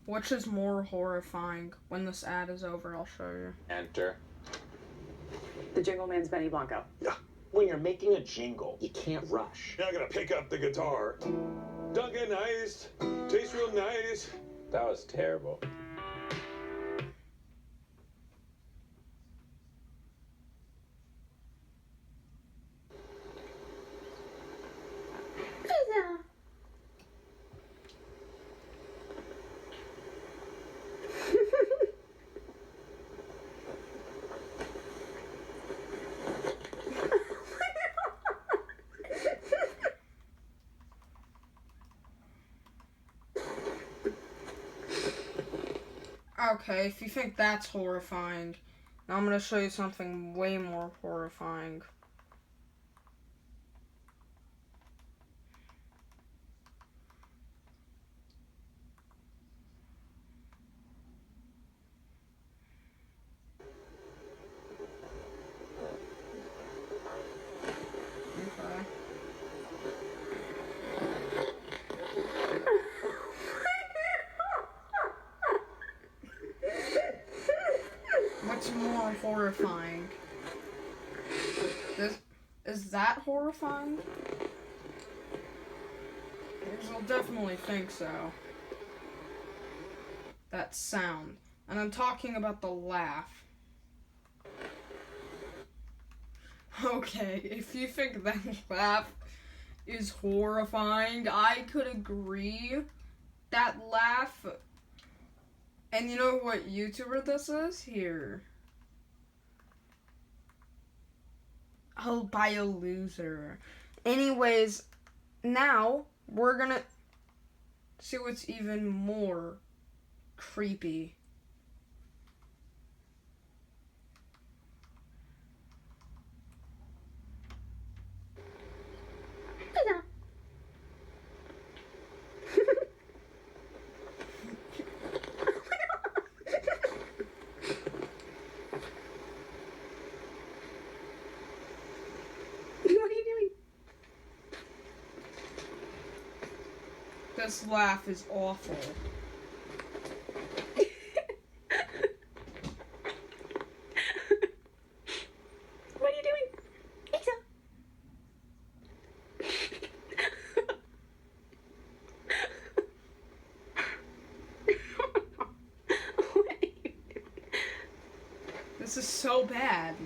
Which is more horrifying? When this ad is over, I'll show you. Enter. The Jingle Man's Benny Blanco. Yeah. When you're making a jingle, you can't rush. You're not gonna pick up the guitar. Dunkin' nice. Tastes real nice. That was terrible. Okay, if you think that's horrifying, now I'm gonna show you something way more horrifying. Okay. What's more horrifying? Is that horrifying? Because I'll definitely think so. That sound. And I'm talking about the laugh. Okay, if you think that laugh is horrifying, I could agree. That laugh... And you know what YouTuber this is? Here. Oh, by a loser. Anyways, now we're gonna see what's even more creepy. This laugh is awful. What are you doing? Isa. What are you doing? This is so bad.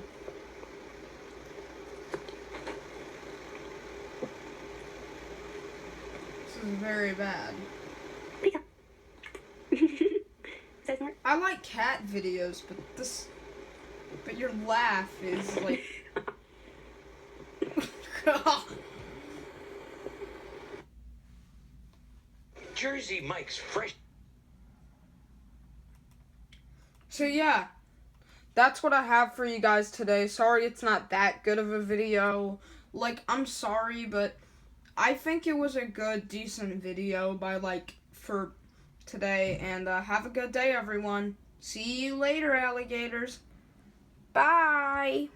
This is very bad. Isa. Is that smart? I like cat videos, but your laugh is like... Jersey Mike's fresh. So yeah, that's what I have for you guys today. Sorry it's not that good of a video. Like, I'm sorry, but I think it was a good, decent video for today. And have a good day, everyone. See you later, alligators. Bye.